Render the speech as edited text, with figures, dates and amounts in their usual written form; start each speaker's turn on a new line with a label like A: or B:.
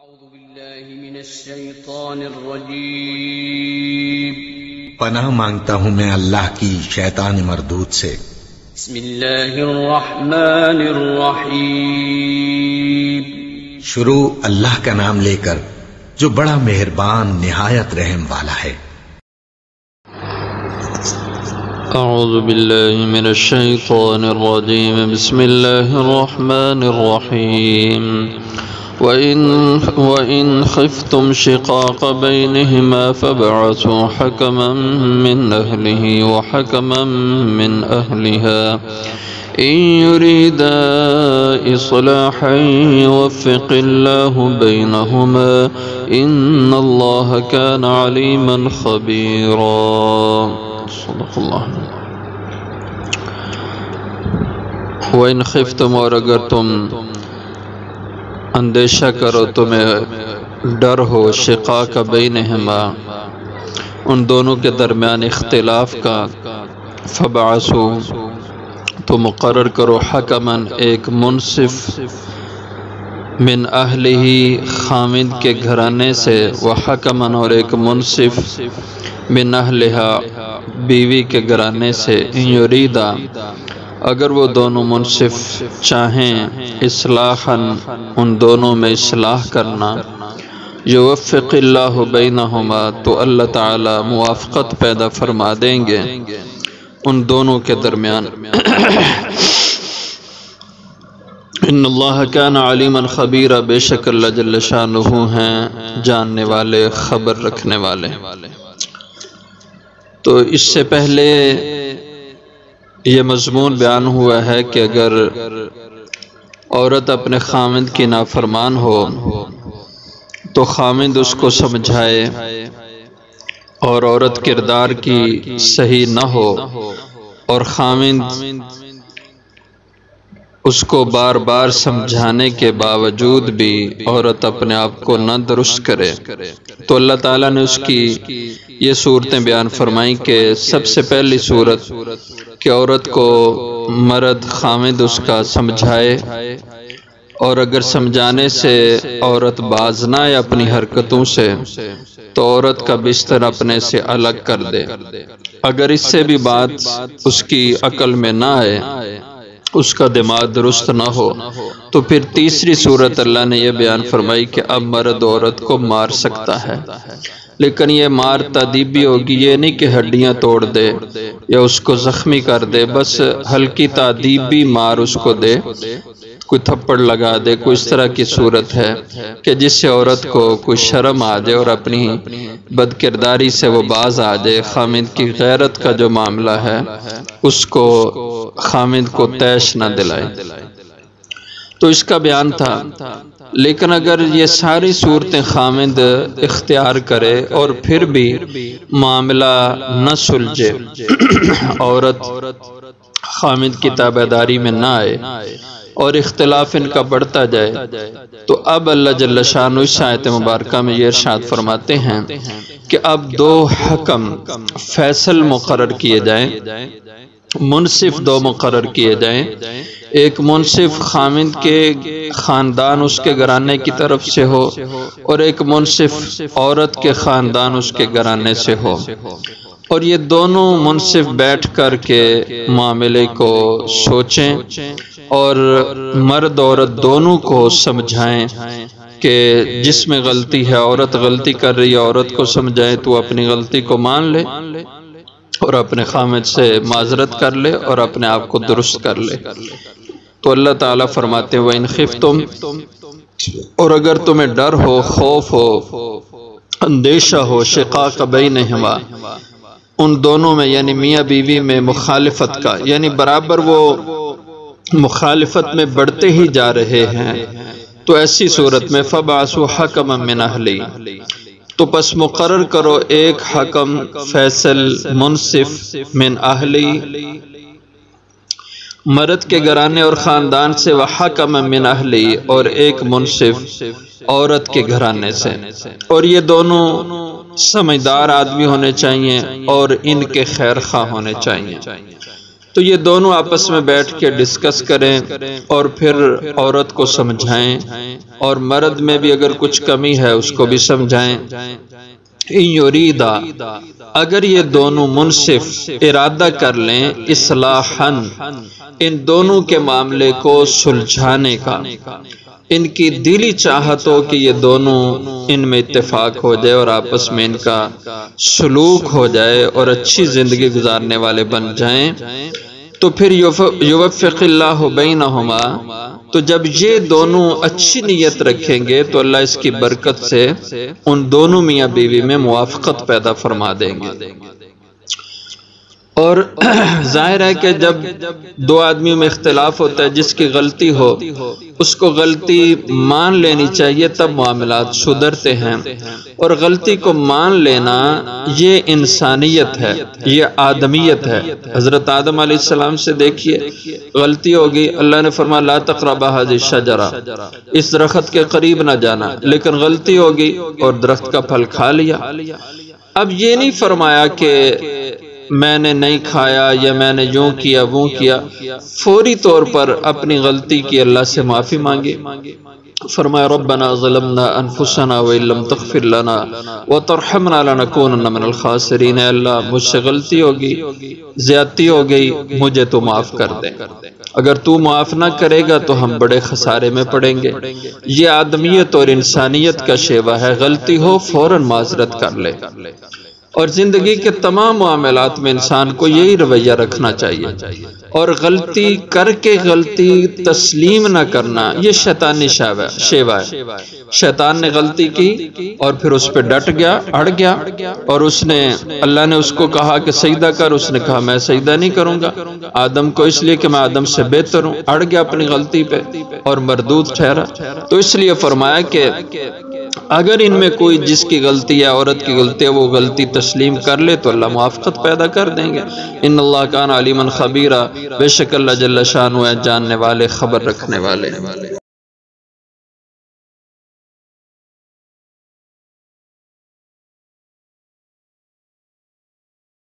A: أعوذ بالله من الشيطان الرجيم
B: پناہ مانگتا ہوں میں اللہ کی شیطان مردود سے۔
A: بسم الله الرحمن الرحيم
B: شروع اللہ کا نام لے کر جو بڑا مہربان نہایت رحم والا ہے۔
C: أعوذ بالله من الشيطان الرجيم بسم الله الرحمن الرحيم وإن خفتم شقاق بينهما فابعثوا حكما من أهله وحكما من أهلها إن يريدا إصلاحا يوفق الله بينهما إن الله كان عليما خبيرا صدق اللہ۔ وَإِنْ خِفْتُمْ، اور اگر تم اندیشہ کرو، تمہیں ڈر ہو، شقاق بینہما، ان دونوں کے درمیان اختلاف کا، فَبَعَثُوا، تو مقرر کرو، حکماً، ایک منصف، من اہلہ، خامد کے گھرانے سے، وحکماً، اور ایک منصف، من اہلہا، بیوی کے گھرانے سے، ان یریدا، اگر وہ دونوں منصف چاہیں، اصلاحاً، ان دونوں میں اصلاح کرنا، یوفق اللہ بینہما، تو اللہ تعالی موافقت پیدا فرما دیں گے ان دونوں کے درمیان۔ ان اللہ کان علیما خبیرا، بے شک اللہ جل شانہ ہیں جاننے والے، خبر رکھنے والے۔ تو اس سے پہلے یہ مضمون بیان ہوا ہے کہ اگر عورت اپنے خامند کی نافرمان ہو تو خامند اس کو سمجھائے، اور عورت کردار کی صحیح نہ ہو اور خامند اس کو بار بار سمجھانے کے باوجود بھی عورت اپنے آپ کو نہ درست کرے، تو اللہ تعالیٰ نے اس کی یہ صورتیں بیان فرمائیں کہ سب سے پہلی صورت کہ عورت کو مرد خامد اس کا سمجھائے، اور اگر سمجھانے سے عورت باز نہ آئے اپنی حرکتوں سے تو عورت کا بستر اپنے سے الگ کر دے۔ اگر اس سے بھی بات اس کی عقل میں نہ آئے، اس کا دماغ درست نہ ہو، تو پھر تیسری صورت اللہ نے یہ بیان فرمائی کہ اب مرد عورت کو مار سکتا ہے، لیکن یہ مار تادیبی ہوگی، یہ نہیں کہ ہڈیاں توڑ دے یا اس کو زخمی کر دے، بس ہلکی تادیبی مار اس کو دے، کوئی تھپڑ لگا دے، کوئی اس طرح کی صورت ہے کہ جس سے عورت کو کوئی شرم آ جائے اور اپنی بد کرداری سے وہ باز آ جائے، خامند کی غیرت کا جو معاملہ ہے اس کو خامند کو تیش نہ دلائے۔ تو اس کا بیان تھا، لیکن اگر یہ ساری صورتیں خامند اختیار کرے اور پھر بھی معاملہ نہ سلجھے، عورت خامند کی تابعداری میں نہ آئے اور اختلاف ان کا بڑھتا جائے، تو اب اللہ جل شانہ اس آیت مبارکہ میں یہ ارشاد فرماتے ہیں کہ اب دو حکم فیصل مقرر کیے جائیں، منصف دو مقرر کیے جائیں، ایک منصف خامند کے خاندان اس کے گھرانے کی طرف سے ہو اور ایک منصف عورت کے خاندان اس کے گھرانے سے ہو، اور یہ دونوں منصف بیٹھ کر کے معاملے کو سوچیں اور مرد عورت دونوں کو سمجھائیں کہ جس میں غلطی ہے، عورت غلطی کر رہی ہے، عورت کو سمجھائیں تو اپنی غلطی کو مان لے اور اپنے خامد سے معذرت کر لے اور اپنے آپ کو درست کر لے۔ تو اللہ تعالیٰ فرماتے ہیں وَإِنْ خِفْتُمْ، اور اگر تمہیں ڈر ہو، خوف ہو، اندیشہ ہو، شقاق بینہما، ان دونوں میں یعنی میاں بیوی میں مخالفت کا، یعنی برابر وہ مخالفت میں بڑھتے ہی جا رہے ہیں، تو ایسی صورت میں فَبَعَثُوا حَكَمًا مِّنْ أَهْلِهِ، تو پس مقرر کرو ایک حکم فیصل منصف من اہلی، مرد کے گھرانے اور خاندان سے، وحکم من اہلی، اور ایک منصف عورت کے گھرانے سے، اور یہ دونوں سمجھدار آدمی ہونے چاہیے اور ان کے خیر خواہ ہونے چاہیے۔ تو یہ دونوں آپس میں بیٹھ کے ڈسکس کریں اور پھر عورت کو سمجھائیں، اور مرد میں بھی اگر کچھ کمی ہے اس کو بھی سمجھائیں۔ ان یریدا، اگر یہ دونوں منصف ارادہ کر لیں اصلاحاً، ان دونوں کے معاملے کو سلجھانے کا، ان کی دلی چاہت ہو کہ یہ دونوں ان میں اتفاق ہو جائے اور آپس میں ان کا سلوک ہو جائے اور اچھی زندگی گزارنے والے بن جائیں، تو پھر یوفق اللہ بینہما، تو جب یہ دونوں اچھی نیت رکھیں گے تو اللہ اس کی برکت سے ان دونوں میاں بیوی میں موافقت پیدا فرما دیں گے۔ اور ظاہر ہے کہ جب دو آدمیوں میں اختلاف ہوتا ہے، جس کی غلطی ہو اس کو غلطی مان لینی چاہیے، تب معاملات سدھرتے ہیں۔ اور غلطی کو مان لینا یہ انسانیت ہے، یہ آدمیت ہے۔ حضرت آدم علیہ السلام سے دیکھیے، غلطی ہوگی، اللہ نے فرمایا لا تقربا هذه الشجرہ، اس درخت کے قریب نہ جانا، لیکن غلطی ہوگی اور درخت کا پھل کھا لیا۔ اب یہ نہیں فرمایا کہ میں نے نہیں کھایا یا میں نے یوں کیا وہ کیا، فوری طور پر اپنی غلطی کی اللہ سے معافی مانگی۔ فرمایا ربنا ظلمنا انفسنا وان لم تغفر لنا وترحمنا لنكونن من الخاسرین، اے اللہ مجھ سے غلطی ہوگی، زیادتی ہو گئی، مجھے تو معاف کر دے، اگر تو معاف نہ کرے گا تو ہم بڑے خسارے میں پڑیں گے۔ یہ آدمیت اور انسانیت کا شیوہ ہے، غلطی ہو فوراً معذرت کر لے۔ اور زندگی کے تمام معاملات میں انسان کو یہی رویہ رکھنا چاہیے، اور غلطی کر کے غلطی تسلیم نہ کرنا یہ شیطانی شیوہ ہے۔ شیطان نے غلطی کی اور پھر اس پہ ڈٹ گیا، اڑ گیا، اور اس نے اللہ نے اس کو کہا کہ سجدہ کر، اس نے کہا میں سجدہ نہیں کروں گا آدم کو، اس لیے کہ میں آدم سے بہتر ہوں، اڑ گیا اپنی غلطی پہ اور مردود ٹھہرا۔ تو اس لیے فرمایا کہ اگر ان میں کوئی جس کی غلطی ہے، عورت کی غلطی ہے، وہ غلطی تسلیم کر لے تو اللہ موافقت پیدا کر دیں گے۔ ان اللہ کان علیما خبیرا، بے شک اللہ جل شانہ ہے جاننے والے، خبر رکھنے والے۔